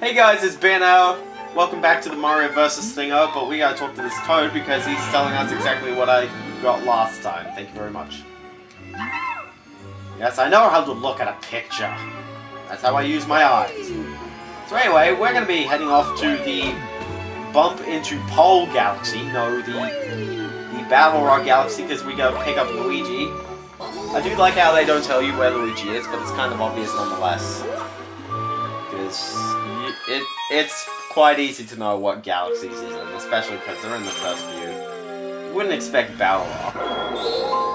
Hey guys, it's Biendeo. Welcome back to the Mario vs. Thingo, but we gotta talk to this Toad because he's telling us exactly what I got last time. Thank you very much. Yes, I know how to look at a picture. That's how I use my eyes. So anyway, we're gonna be heading off to the Bump into Pole Galaxy. No, the Battle Rock Galaxy, because we gotta pick up Luigi. I do like how they don't tell you where Luigi is, but it's kind of obvious nonetheless. Because it's quite easy to know what galaxies he's in, especially because they're in the first few. You wouldn't expect Battle Rock,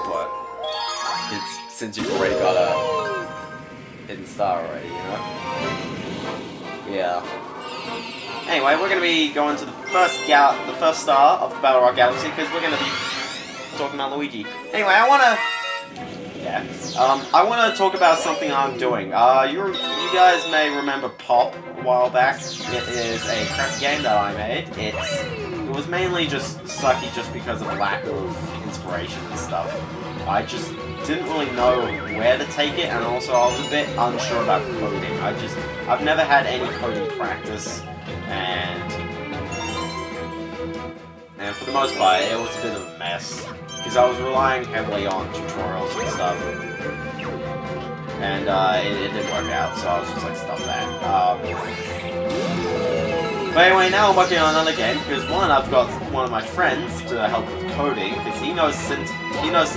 but since you've already got a hidden star already, you know? Yeah. Anyway, we're gonna be going to the first star of the Battle Rock Galaxy because we're gonna be talking about Luigi. Anyway, I wanna talk about something I'm doing. You guys may remember Pop a while back. It is a crappy game that I made. It was mainly just sucky just because of a lack of inspiration and stuff. I just didn't really know where to take it, and also I was a bit unsure about coding. I've never had any coding practice, and for the most part, it was a bit of a mess. Because I was relying heavily on tutorials and stuff. And it didn't work out, so I was just like, stuff that. But anyway, now I'm working on another game, because one, I've got one of my friends to help with coding, because he knows the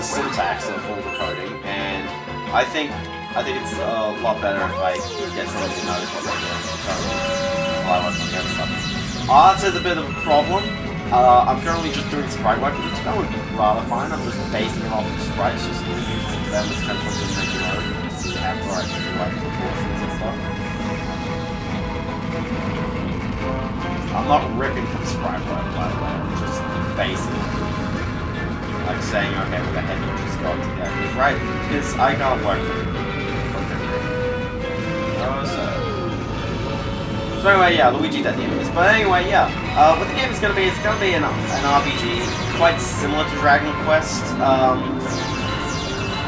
syntax of all the coding, and I think it's a lot better if I get someone who knows what they're doing with coding while I work on the other stuff. Arts is a bit of a problem. I'm currently just doing sprite work, which is going rather fine. I'm just basing it off of sprites, just using them as templates and making art after I do like proportions and stuff. I'm not ripping from sprite work, by the way. I'm just basing. Like saying, okay, we're gonna just go together. Right? Because I can't work from So anyway, yeah, Luigi's at the end of this. But anyway, yeah, what the game is going to be, it's going to be an RPG, quite similar to Dragon Quest.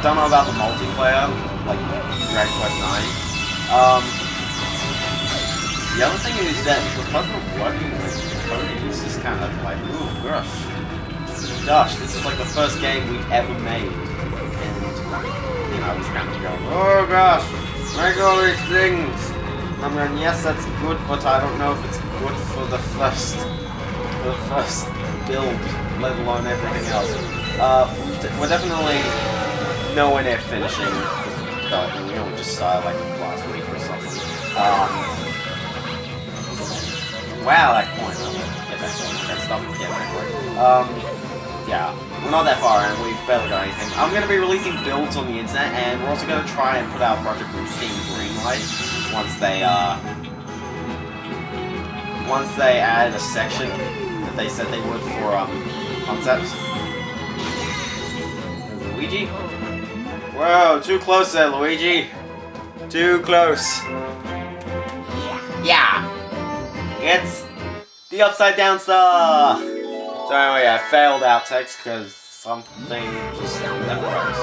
Don't know about the multiplayer, like Dragon Quest 9. The other thing is that because we're working with coding, it's just kind of like, ooh, gosh, this is like the first game we've ever made. And, you know, I was kind of going, oh gosh, make all these things. I'm going, yes, that's good, but I don't know if it's good for the first build, let alone everything else. We're definitely nowhere near finishing the we only just started like last week or something. Wow, that coin. Get that stuff. Get that coin. Yeah, we're not that far, and we've barely got anything. I'm going to be releasing builds on the internet, and we're also going to try and put out Project Team Greenlight. Once they added a section that they said they would for concepts. There's Luigi. Whoa, too close there, Luigi. Too close. Yeah. It's the upside down star. So anyway, I failed outtakes because something just never works.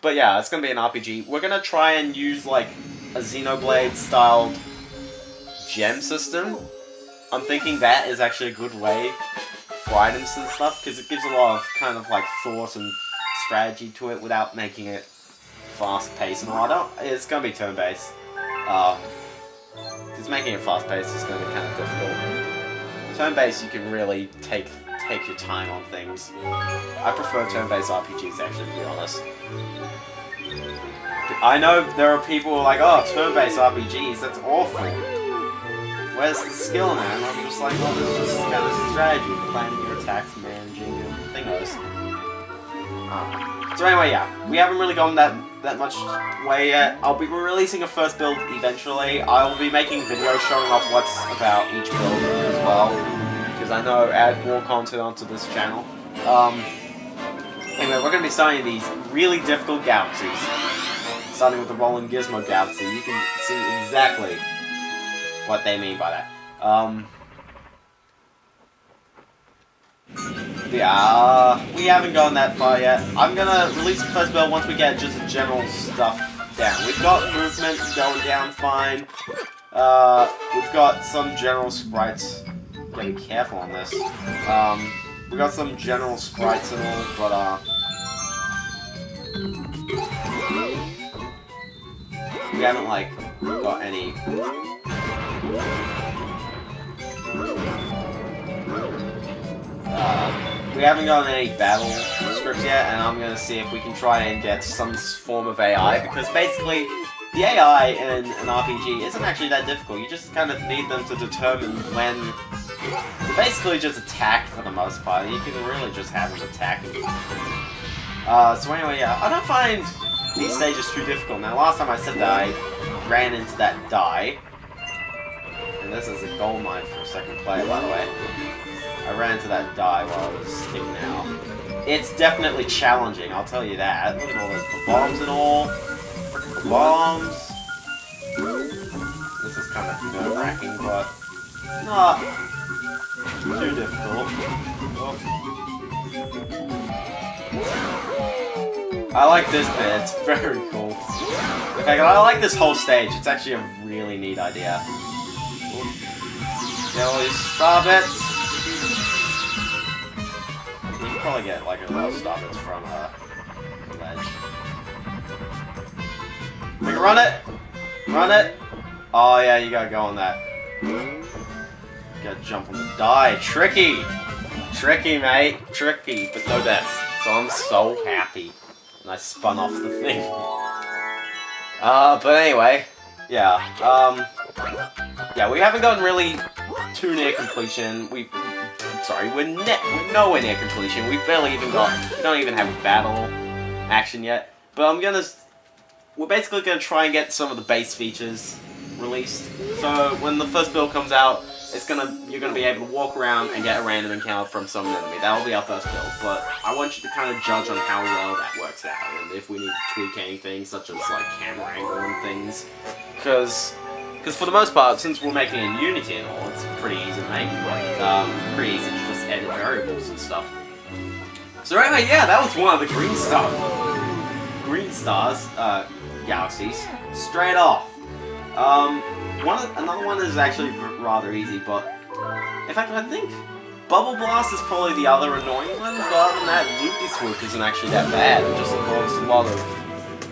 But yeah, it's gonna be an RPG. We're gonna try and use like a Xenoblade styled gem system. I'm thinking that is actually a good way for items and stuff, because it gives a lot of kind of like thought and strategy to it without making it fast paced and all. It's gonna be turn based. Because making it fast paced is gonna be kind of difficult. Turn based, you can really take your time on things. I prefer turn-based RPGs, actually, to be honest. I know there are people who are like, oh, turn-based RPGs, that's awful. Where's the skill, man? I'm just like, well, this is kind of strategy, planning your attacks, managing your thingos. So anyway, yeah, we haven't really gone that much way yet. I'll be releasing a first build eventually. I will be making videos showing off what's about each build as well. I know add more content onto this channel. Anyway, we're going to be starting these really difficult galaxies. Starting with the Rolling Gizmo Galaxy. You can see exactly what they mean by that. Yeah, we haven't gone that far yet. I'm gonna release the first bell once we get just the general stuff down. We've got movement going down fine. We've got some general sprites. Gotta be careful on this. We got some general sprites and all, but we haven't like got any. We haven't gotten any battle scripts yet, and I'm gonna see if we can try and get some form of AI, because basically the AI in an RPG isn't actually that difficult. You just kind of need them to determine when to basically just attack for the most part. You can really just have them attack. So anyway, yeah, I don't find these stages too difficult. Now, last time I said that, I ran into that die. And this is a gold mine for a second player, by the way. I ran into that die while I was sticking out. It's definitely challenging, I'll tell you that. Look at all those bombs and all. The bombs. This is kind of nerve-wracking, but not too difficult. Oh. I like this bit, it's very cool. In fact, I like this whole stage, it's actually a really neat idea. Get all these star bits. You can probably get like a lot of star bits from a ledge. We can run it! Run it! Oh yeah, you gotta go on that. You gotta jump on the die. Tricky! Tricky, mate. Tricky, but no deaths. So I'm so happy. And I spun off the thing. But anyway, yeah. Yeah, we haven't gotten really too near completion. We're nowhere near completion. We barely even we don't even have a battle action yet. But we're basically gonna try and get some of the base features released. So when the first build comes out, you're gonna be able to walk around and get a random encounter from some enemy. That'll be our first build, but I want you to kind of judge on how well that works out, and if we need to tweak anything, such as like camera angle and things. Because for the most part, since we're making in Unity and all, it's pretty easy to make. Pretty easy to just edit variables and stuff. So anyway, yeah, that was one of the green stars, galaxies, straight off. Another one is actually rather easy, but in fact, I think Bubble Blast is probably the other annoying one, but other than that, Loopy Swoop isn't actually that bad. It just involves a lot of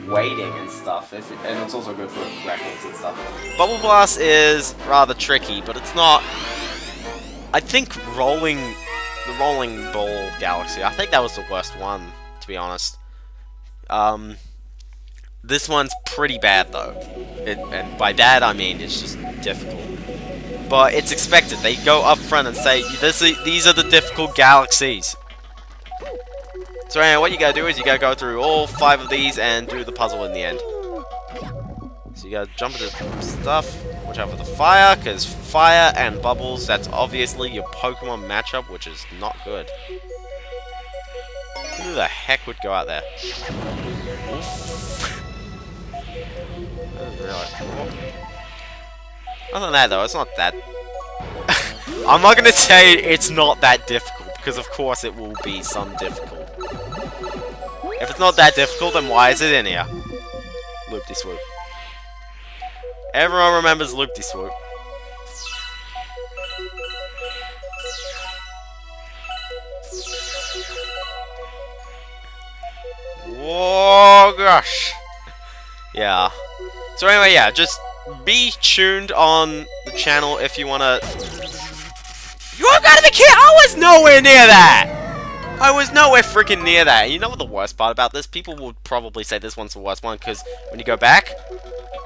waiting and stuff, and it's also good for records and stuff. Bubble Blast is rather tricky, but it's not. I think the Rolling Ball Galaxy, I think that was the worst one, to be honest. This one's pretty bad though, and by bad I mean it's just difficult. But it's expected. They go up front and say, these are the difficult galaxies. So anyway, what you gotta do is you gotta go through all 5 of these and do the puzzle in the end. So you gotta jump into stuff, watch out for the fire, because fire and bubbles, that's obviously your Pokemon matchup, which is not good. Who the heck would go out there? Other than that though, it's not that... I'm not gonna say it's not that difficult, because of course it will be some difficult. If it's not that difficult, then why is it in here? Loop-de-swoop. Everyone remembers Loop-de-swoop. Whoa, gosh. Yeah. So anyway, yeah, just be tuned on the channel if you wanna... You gotta be kidding! I was nowhere near that! I was nowhere freaking near that. You know what the worst part about this? People would probably say this one's the worst one, because when you go back,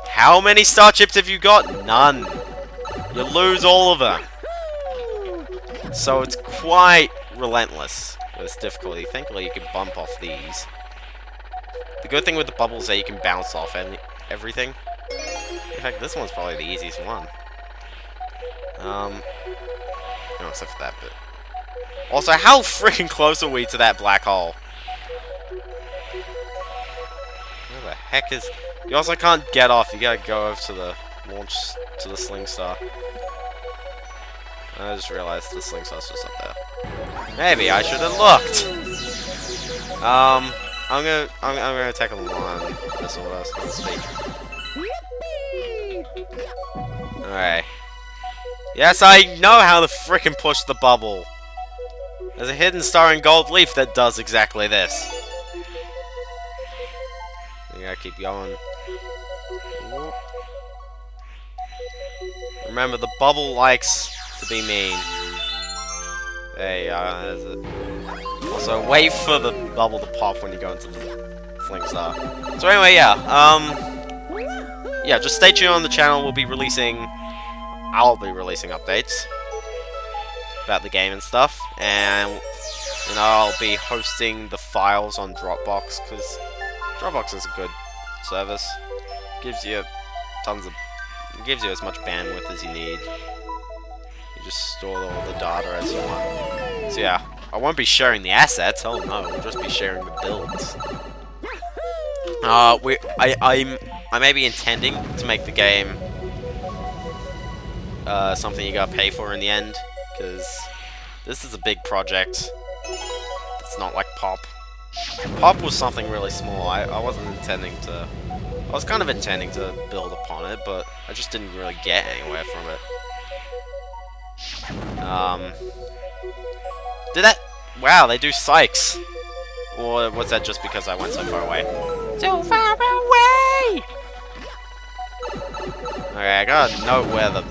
how many star chips have you got? None. You lose all of them. So it's quite relentless with its difficulty. Thankfully, you can bump off these. The good thing with the bubbles is that you can bounce off everything. In fact, this one's probably the easiest one. No, except for that bit. Also, how freaking close are we to that black hole? Where the heck is... You also can't get off, you gotta go over to the launch, to the Sling Star. I just realized the Sling Star's just up there. Maybe I should have looked. I'm gonna take a one. This order, so to speak. Alright. Yes, I know how to frickin' push the bubble. There's a hidden star in gold leaf that does exactly this. You gotta keep going. Whoop. Remember, the bubble likes to be mean. There you go, there's it. Also, wait for the bubble to pop when you go into the Sling Star. So anyway, yeah, just stay tuned on the channel. I'll be releasing updates about the game and stuff, and you know, I'll be hosting the files on Dropbox, because Dropbox is a good service. Gives you as much bandwidth as you need. You just store all the data as you want. So yeah, I won't be sharing the assets. Oh no, we'll just be sharing the builds. I may be intending to make the game something you gotta pay for in the end, because this is a big project. It's not like Pop. Pop was something really small. I wasn't intending to... I was kind of intending to build upon it, but I just didn't really get anywhere from it. Did that... Wow, they do Sykes! Or was that just because I went so far away? So far away! Okay, I gotta note where the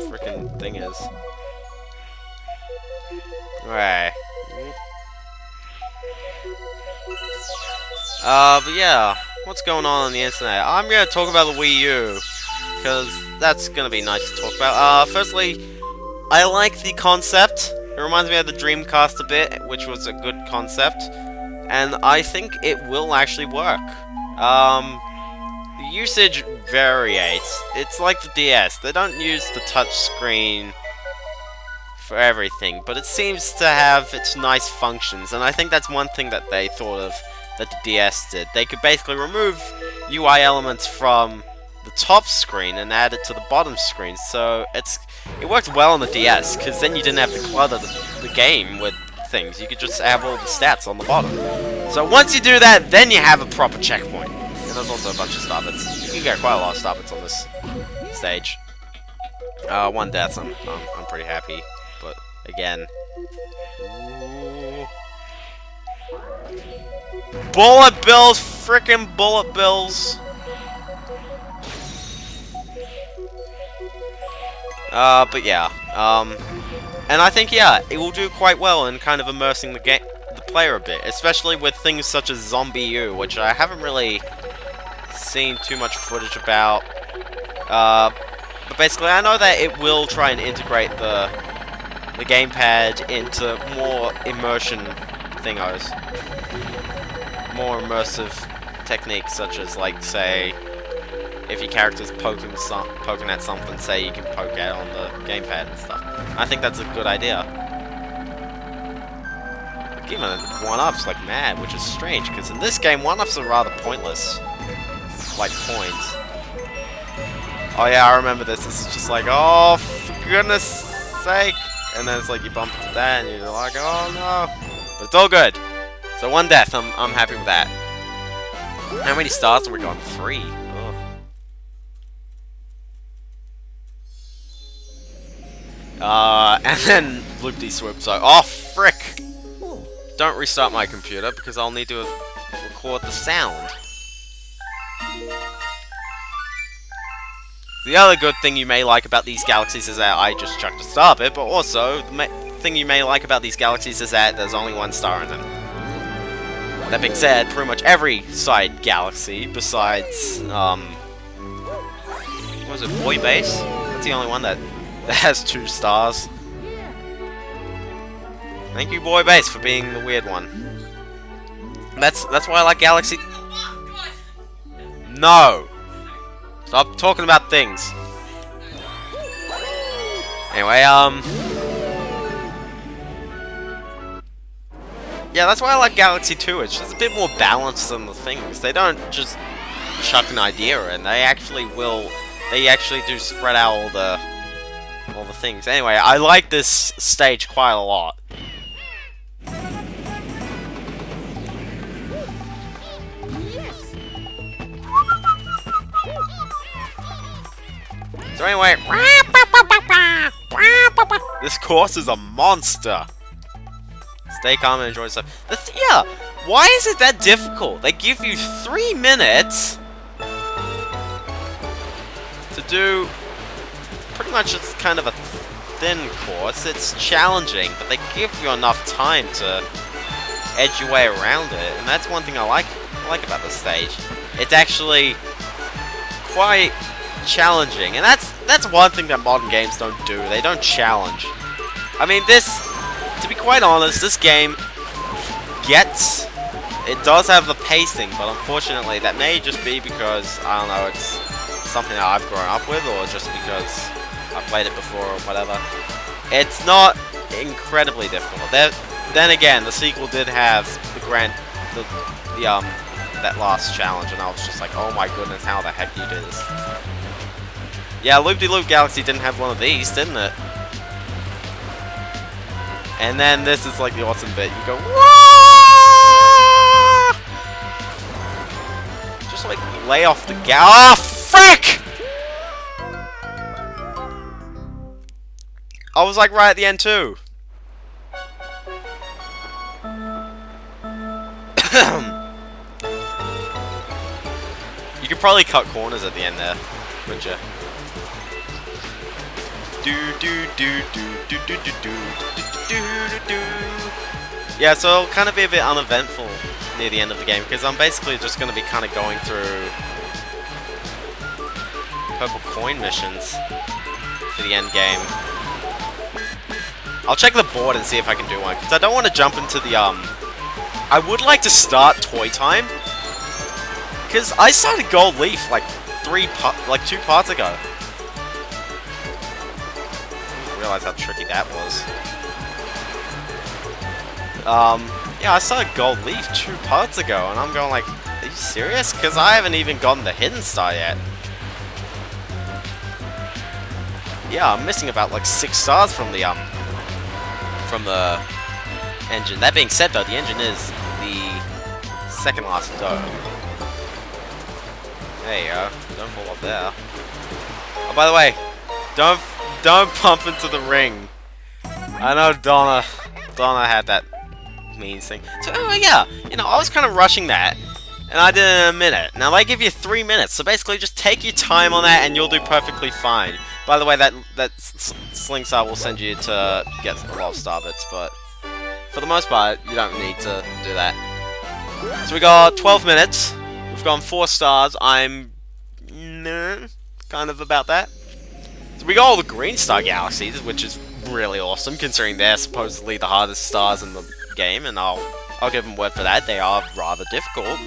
frickin' thing is. Alright. But yeah, what's going on the internet? I'm gonna talk about the Wii U, because that's gonna be nice to talk about. Firstly, I like the concept. It reminds me of the Dreamcast a bit, which was a good concept, and I think it will actually work. The usage varies. It's like the DS. They don't use the touch screen for everything, but it seems to have its nice functions, and I think that's one thing that they thought of that the DS did. They could basically remove UI elements from the top screen and add it to the bottom screen, so it worked well on the DS, because then you didn't have to clutter the game with things. You could just have all the stats on the bottom. So once you do that, then you have a proper checkpoint. And there's also a bunch of star bits. You can get quite a lot of star bits on this stage. One death, I'm pretty happy, but again... Ooh. Bullet bills! Frickin' bullet bills! But yeah, and I think, yeah, it will do quite well in kind of immersing the player a bit, especially with things such as Zombie U, which I haven't really seen too much footage about, but basically I know that it will try and integrate the gamepad into more immersion thingos, more immersive techniques, such as, like, say, if your character's poking at something, say you can poke at it on the gamepad and stuff. I think that's a good idea. Giving it 1-ups like mad, which is strange, because in this game 1-ups are rather pointless. Like points. Oh yeah, I remember this. This is just like, oh, for goodness sake. And then it's like you bump into that and you're like, oh no. But it's all good. So 1 death, I'm happy with that. How many stars have we got? 3. And then Loop-de Swoop, so, oh, frick! Don't restart my computer, because I'll need to record the sound. The other good thing you may like about these galaxies is that I just chucked a star bit, but also, the thing you may like about these galaxies is that there's only 1 star in them. That being said, pretty much every side galaxy, besides, what was it, Boy Base? That's the only one that has 2 stars. Thank you, Boy Base, for being the weird one. That's why I like Galaxy. No! Stop talking about things. Anyway, yeah, that's why I like Galaxy 2. It's just a bit more balanced than the things. They don't just chuck an idea in. They actually do spread out all the all the things. Anyway, I like this stage quite a lot. So anyway, this course is a monster. Stay calm and enjoy yourself. Yeah, why is it that difficult? They give you 3 minutes to do pretty much. It's kind of a thin course. It's challenging, but they give you enough time to edge your way around it, and that's one thing I like about this stage. It's actually quite challenging, and that's one thing that modern games don't do. They don't challenge. I mean, to be quite honest, this game it does have the pacing, but unfortunately that may just be because, I don't know, it's something that I've grown up with, or just because I played it before or whatever. It's not incredibly difficult. Then again, the sequel did have that last challenge, and I was just like, oh my goodness, how the heck do you do this? Yeah, Loop-de-Loop Galaxy didn't have one of these, didn't it? And then this is like the awesome bit. You go, whoa! Just like lay off the gas. Oh, frick! I was like right at the end too. You could probably cut corners at the end there, wouldn't you? Yeah, so it'll kind of be a bit uneventful near the end of the game, because I'm basically just going to be kind of going through purple coin missions for the end game. I'll check the board and see if I can do one, because I don't want to jump into the, I would like to start Toy Time, because I started Gold Leaf like 2 parts ago. Realize how tricky that was. Yeah, I started Gold Leaf 2 parts ago, and I'm going like, are you serious? Because I haven't even gotten the Hidden Star yet. Yeah, I'm missing about like 6 stars from the engine. That being said, though, the engine is the second last dough. There you go. Don't fall off there. Oh, by the way, don't bump into the ring. I know Donna had that mean thing. So yeah, you know, I was kind of rushing that, and I did it in a minute. Now they give you 3 minutes, so basically just take your time on that, and you'll do perfectly fine. By the way, that Sling Star will send you to get a lot of star bits, but for the most part, you don't need to do that. So we got 12 minutes. We've gone 4 stars. I'm kind of about that. So we got all the Green Star Galaxies, which is really awesome, considering they're supposedly the hardest stars in the game, and I'll give them word for that. They are rather difficult.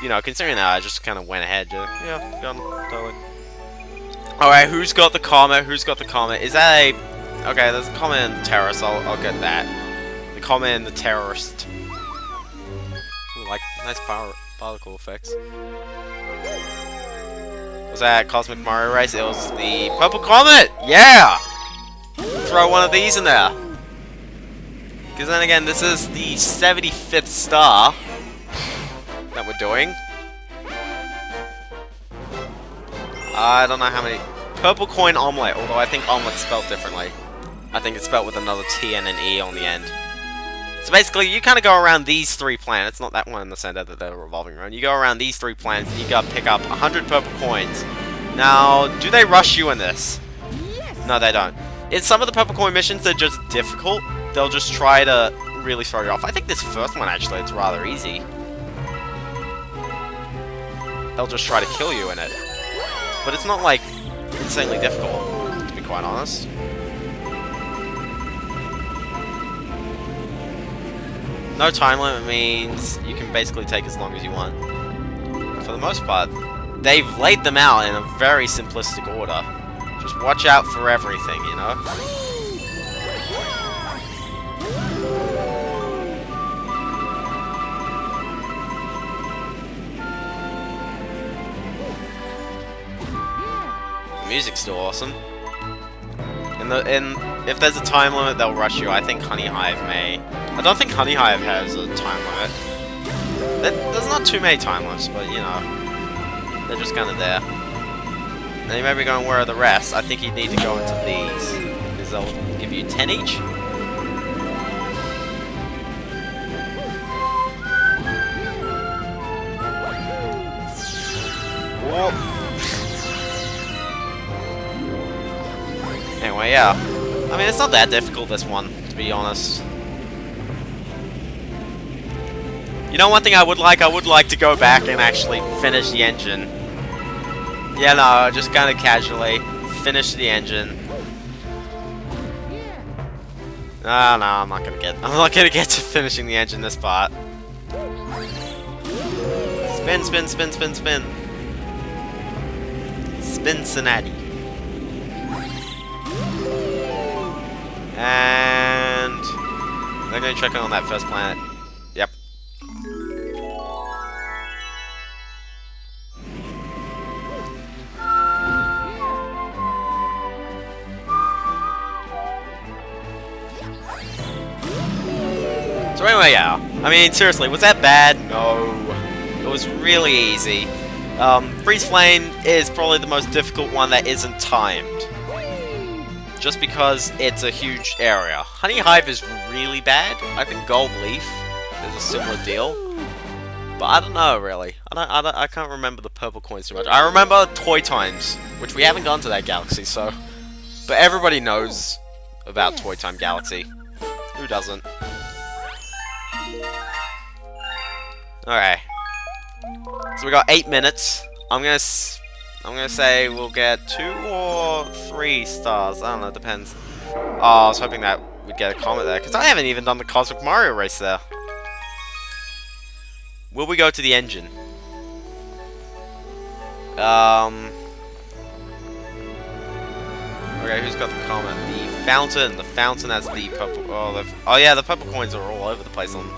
You know, considering that I just kind of went ahead. Yeah, got them, totally. Alright, who's got the comet? Who's got the comet? Is that a... Okay, there's a comet and the terrorist. I'll get that. The comet and the terrorist. Ooh, like, nice particle effects. Was that Cosmic Mario Race? It was the Purple Comet! Yeah! Throw one of these in there. Because then again, this is the 75th star that we're doing. I don't know how many... Purple Coin Omelette, although I think omelet's spelled differently. I think it's spelled with another T and an E on the end. So basically, you kind of go around these 3 planets, not that one in the center that they're revolving around. You go around these 3 planets, and you gotta pick up 100 purple coins. Now, do they rush you in this? Yes. No, they don't. In some of the purple coin missions, they're just difficult. They'll just try to really throw you off. I think this first one, actually, it's rather easy. They'll just try to kill you in it. But it's not, like, insanely difficult, to be quite honest. No time limit means you can basically take as long as you want. For the most part, they've laid them out in a very simplistic order. Just watch out for everything, you know? The music's still awesome. And if there's a time limit, they'll rush you. I think Honey Hive may. I don't think Honey Hive has a time limit. There's not too many time limits, but you know, they're just kind of there. And you may be going, where are the rest? I think you need to go into these, because they'll give you 10 each. Whoa. Anyway, yeah. I mean, it's not that difficult, this one, to be honest. You know, one thing I would like to go back and actually finish the engine. Yeah, no, just kind of casually finish the engine. No, I'm not gonna get to finishing the engine this part. Spin, spin, spin, spin, spin. Cincinnati. And they're gonna check on that first planet. Yep. So anyway, yeah. I mean, seriously, was that bad? No. It was really easy. Freeze Flame is probably the most difficult one that isn't timed. Just because it's a huge area. Honey Hive is really bad. I think Gold Leaf is a similar deal. But I don't know, really. I can't remember the purple coins too much. I remember Toy Times, which we haven't gone to that galaxy, so... But everybody knows about Toy Time Galaxy. Who doesn't? Alright. So we got 8 minutes. I'm gonna say we'll get 2 or 3 stars. I don't know, it depends. Oh, I was hoping that we'd get a comet there, because I haven't even done the Cosmic Mario race there. Will we go to the engine? Okay, who's got the comet? The fountain. The fountain has the purple. Oh yeah, the purple coins are all over the place on.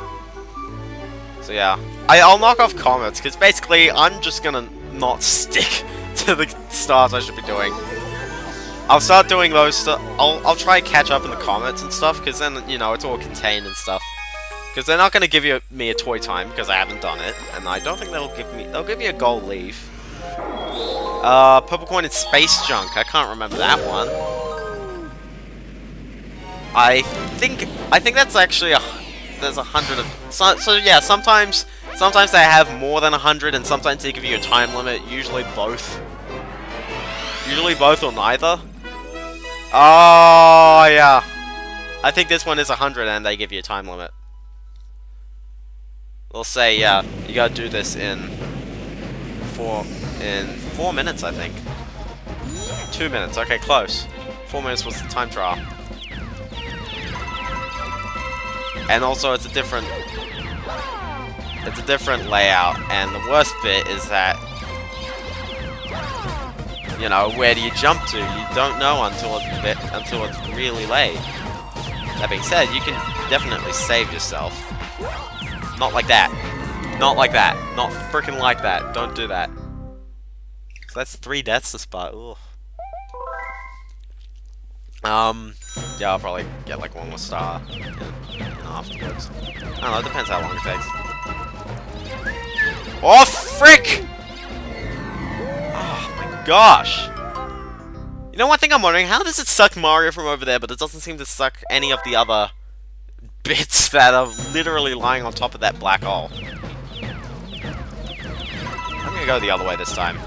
So yeah, I'll knock off comets, because basically I'm just gonna not stick to the stars I should be doing. I'll start doing those. I'll try and catch up in the comets and stuff, because then, you know, it's all contained and stuff. Because they're not gonna give me a toy time, because I haven't done it, and I don't think they'll give me a gold leaf. Purple coin and space junk. I can't remember that one. I think that's actually there's 100 of so yeah. Sometimes they have more than 100, and sometimes they give you a time limit. Usually both. Usually both or neither. Oh yeah. I think this one is 100, and they give you a time limit. They'll say, yeah, you gotta do this in 4 minutes, I think. 2 minutes. Okay, close. 4 minutes was the time trial. And also, it's a different layout. And the worst bit is that, you know, where do you jump to? You don't know until it's really late. That being said, you can definitely save yourself. Not like that. Not like that. Not freaking like that. Don't do that. So that's 3 deaths to spot. Ooh. Yeah, I'll probably get like 1 more star afterwards. I don't know, it depends how long it takes. Oh, frick! Oh my gosh! You know, one thing I'm wondering, how does it suck Mario from over there, but it doesn't seem to suck any of the other bits that are literally lying on top of that black hole? I'm gonna go the other way this time.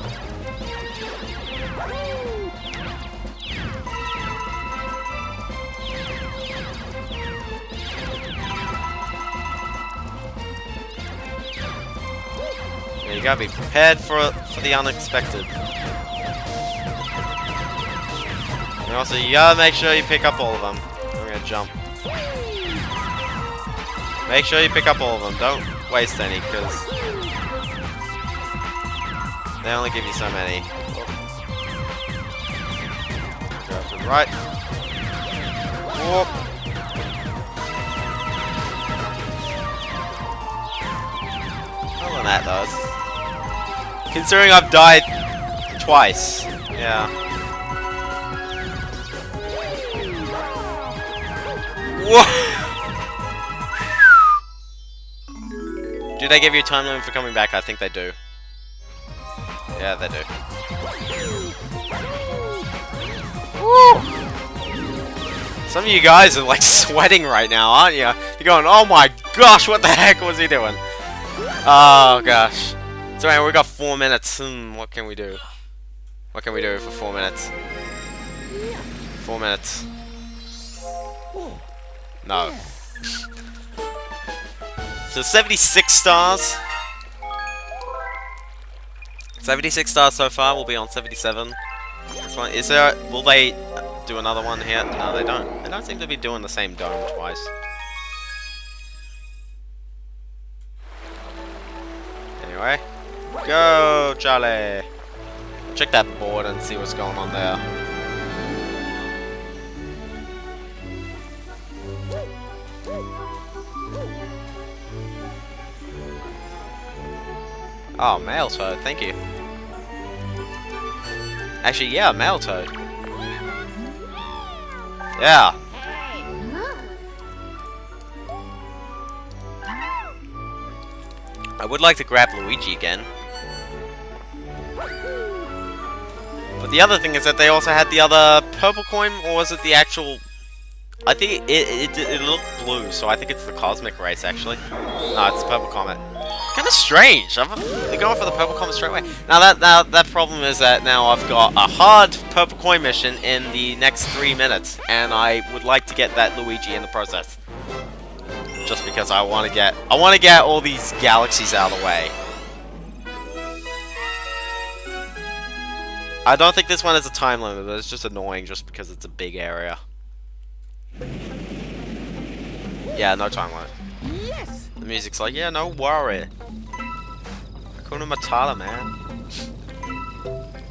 Yeah, you gotta be prepared for the unexpected. And also, you gotta make sure you pick up all of them. I'm gonna jump. Make sure you pick up all of them. Don't waste any, because they only give you so many. Go to the right. Whoop. Other than that, though, considering I've died twice, yeah. Whoa! Do they give you a time limit for coming back? I think they do. Yeah, they do. Woo! Some of you guys are like sweating right now, aren't you? You're going, oh my gosh, what the heck was he doing? Oh gosh. So anyway, we got 4 minutes. What can we do? What can we do for 4 minutes? 4 minutes. No. So 76 stars. 76 stars so far. We'll be on 77. This one, is there? Will they do another one here? No, they don't. They don't seem to be doing the same dome twice. Anyway, go, Charlie. Check that board and see what's going on there. Oh, male toad, thank you. Actually, yeah, male toad. Yeah. I would like to grab Luigi again. But the other thing is that they also had the other purple coin, or was it the actual... I think it looked blue, so I think it's the Cosmic Race, actually. No, it's the Purple Comet. Kind of strange. They're going for the Purple Comet straight away. Now, that problem is that now I've got a hard Purple Coin mission in the next 3 minutes, and I would like to get that Luigi in the process. Just because I want to get all these galaxies out of the way. I don't think this one has a time limit, but it's just annoying just because it's a big area. Yeah, no time limit. Yes. The music's like, yeah, no worry. Hakuna Matata, man.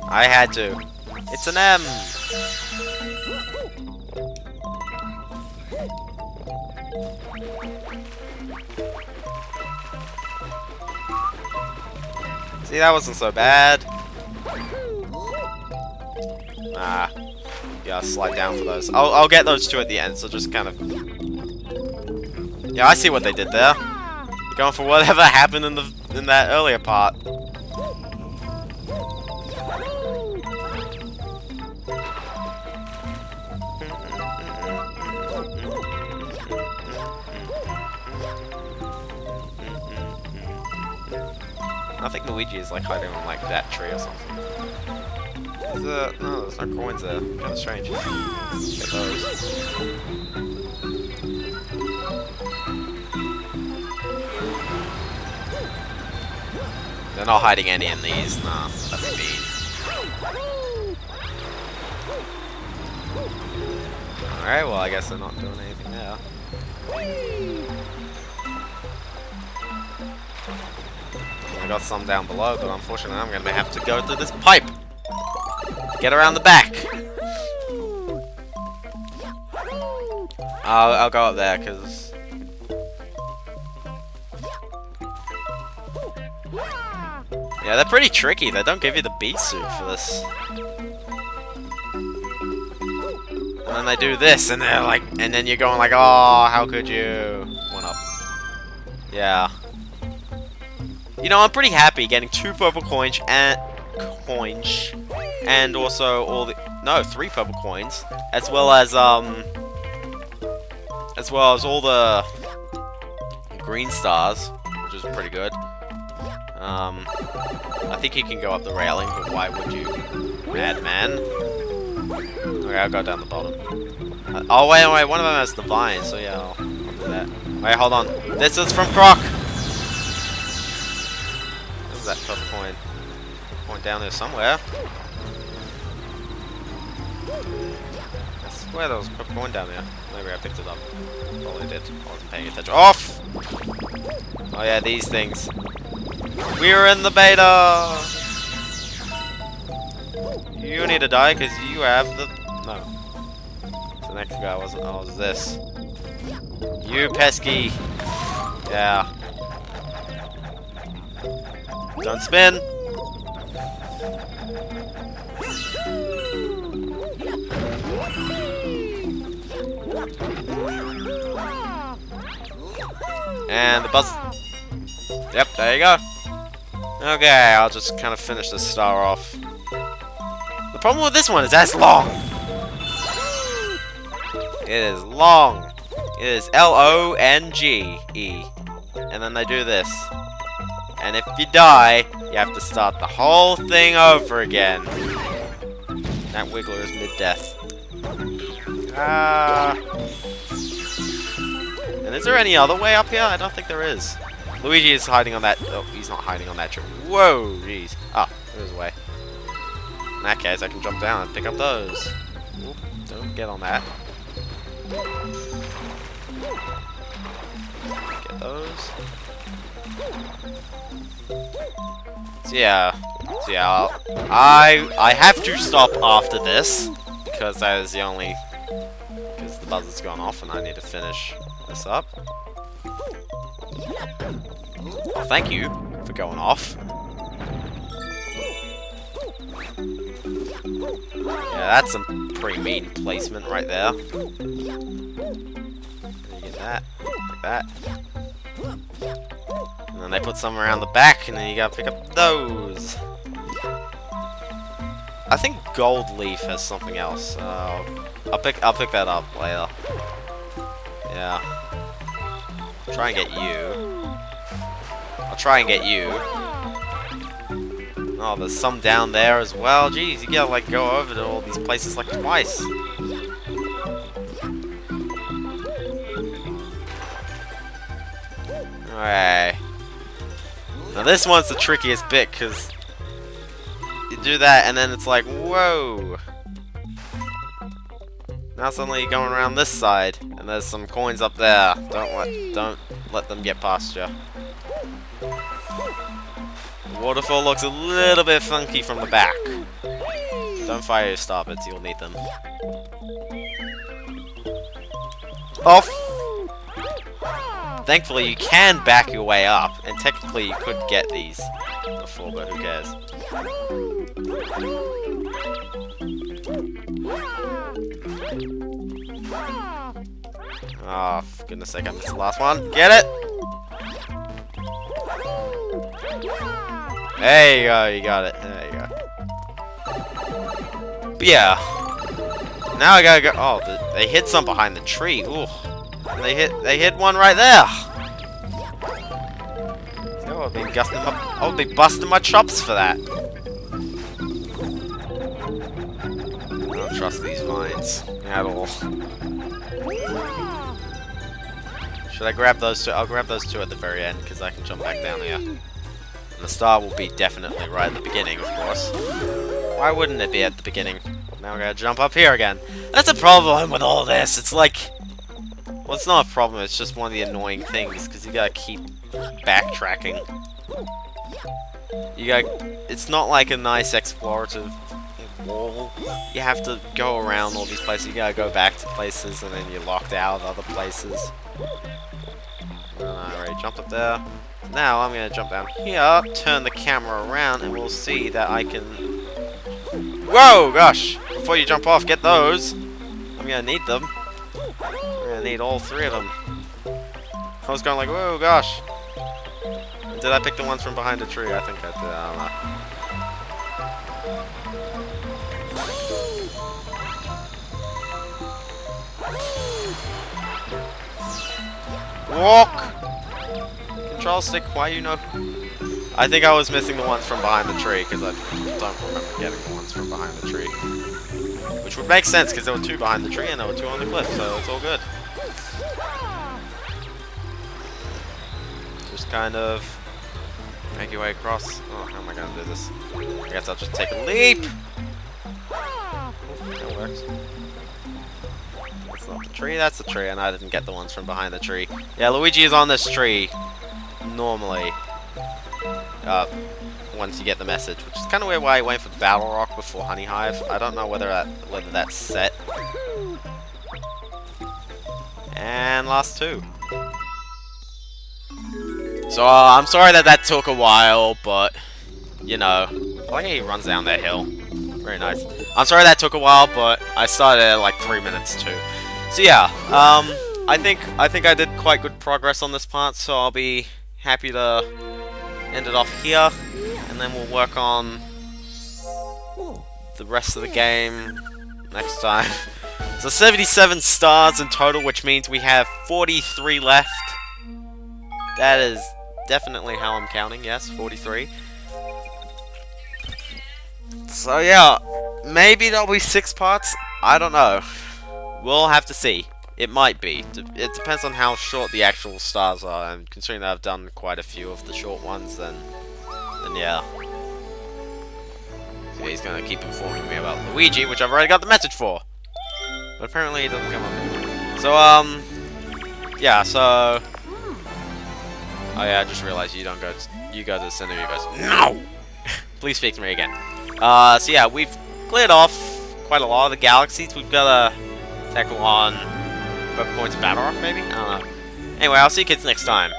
I had to. It's an M. See, that wasn't so bad. Ah. Yeah, I'll slide down for those. I'll get those two at the end, so just kind of... Yeah, I see what they did there. They're going for whatever happened in that earlier part. I think Luigi is like hiding on like that tree or something. No, there's no coins there. Kind of strange. Get those. They're not hiding any in these. Nah, that'd be mean. Alright, well I guess they're not doing anything there. I got some down below, but unfortunately I'm gonna have to go through this pipe. Get around the back. I'll go up there because yeah, they're pretty tricky. They don't give you the beat suit for this. And then they do this, and they're like, and then you're going like, oh, how could you? One up. Yeah. You know, I'm pretty happy getting 2 purple coins and also all the 3 purple coins, as well as all the green stars, which is pretty good. I think you can go up the railing, but why would you, madman? Okay, I'll go down the bottom. Oh wait, one of them has divine, so yeah, I'll do that. Wait, hold on. This is from Croc. Where's that purple coin? Point down there somewhere. I swear there was a purple coin down there. Maybe I picked it up. Probably did. I wasn't paying attention. Off! Oh yeah, these things. We're in the beta! You need to die because you have the... No. The next guy wasn't... Oh, it was this. You pesky! Yeah. Don't spin! And the buzz... Yep, there you go. Okay, I'll just kind of finish this star off. The problem with this one is that's long. It is long. It is L-O-N-G-E. And then they do this. And if you die, you have to start the whole thing over again. That Wiggler is mid-death. And is there any other way up here? I don't think there is. Luigi is hiding on that... Oh, he's not hiding on that tree. Whoa, jeez. Ah, there's a way. In that case, I can jump down and pick up those. Oop, don't get on that. Get those. So yeah, I have to stop after this because that is the only... Because the buzzer's gone off and I need to finish this up. Oh, thank you for going off. Yeah, that's some pretty mean placement right there. You get that, like that. And then they put some around the back, and then you gotta pick up those. I think Gold Leaf has something else. I'll pick that up later. Yeah. Try and get you. I'll try and get you. Oh, there's some down there as well. Jeez, you gotta like go over to all these places like twice. Alright. Now this one's the trickiest bit because you do that and then it's like, whoa. Now suddenly you're going around this side and there's some coins up there. Don't let them get past you. The waterfall looks a little bit funky from the back. Don't fire your starboards, you'll need them. Off! Thankfully you can back your way up, and technically you could get these before, but who cares. Oh, for goodness sake, I missed the last one. Get it! There you go, you got it. There you go. But yeah. Now I gotta go. Oh, they hid some behind the tree. Ooh. They hit one right there. So I would be busting my chops for that. I don't trust these vines at all. Should I grab those two? I'll grab those two at the very end because I can jump back down here. And the star will be definitely right at the beginning, of course. Why wouldn't it be at the beginning? Now we're gonna jump up here again. That's a problem with all this. It's like... Well, it's not a problem. It's just one of the annoying things because you gotta keep backtracking. It's not like a nice explorative wall. You have to go around all these places. You gotta go back to places and then you're locked out of other places. Alright, jump up there. Now I'm gonna jump down here, turn the camera around, and we'll see that I can... Whoa, gosh! Before you jump off, get those. I'm gonna need them. I'm gonna need all three of them. I was going like, whoa, gosh! Did I pick the ones from behind the tree? I think I did. I don't know. Walk! Control stick, why you know? I think I was missing the ones from behind the tree because I don't remember getting the ones from behind the tree. Which would make sense because there were two behind the tree and there were two on the cliff, so it's all good. Just kind of make your way across. Oh, how am I going to do this? I guess I'll just take a leap! That works. That's not the tree, that's the tree, and I didn't get the ones from behind the tree. Yeah, Luigi is on this tree. Normally, once you get the message, which is kind of weird why I went for Battle Rock before Honey Hive. I don't know whether that's set. And last two. So I'm sorry that took a while, but you know, I like how he runs down that hill. Very nice. I'm sorry that took a while, but I started at like 3 minutes too. So yeah, I think I did quite good progress on this part, so I'll be happy to end it off here, and then we'll work on the rest of the game next time. So 77 stars in total, which means we have 43 left. That is definitely how I'm counting, yes, 43. So yeah, maybe there'll be 6 parts, I don't know. We'll have to see. It might be. It depends on how short the actual stars are, and considering that I've done quite a few of the short ones, then yeah. So he's gonna keep informing me about Luigi, which I've already got the message for. But apparently it doesn't come up. So, yeah, so... Oh yeah, I just realized you don't go to, you go to the center, you guys. No! Please speak to me again. So yeah, we've cleared off quite a lot of the galaxies. We've got a tackle on Purple Coins and Battle Rock, maybe? I don't know. Anyway, I'll see you kids next time.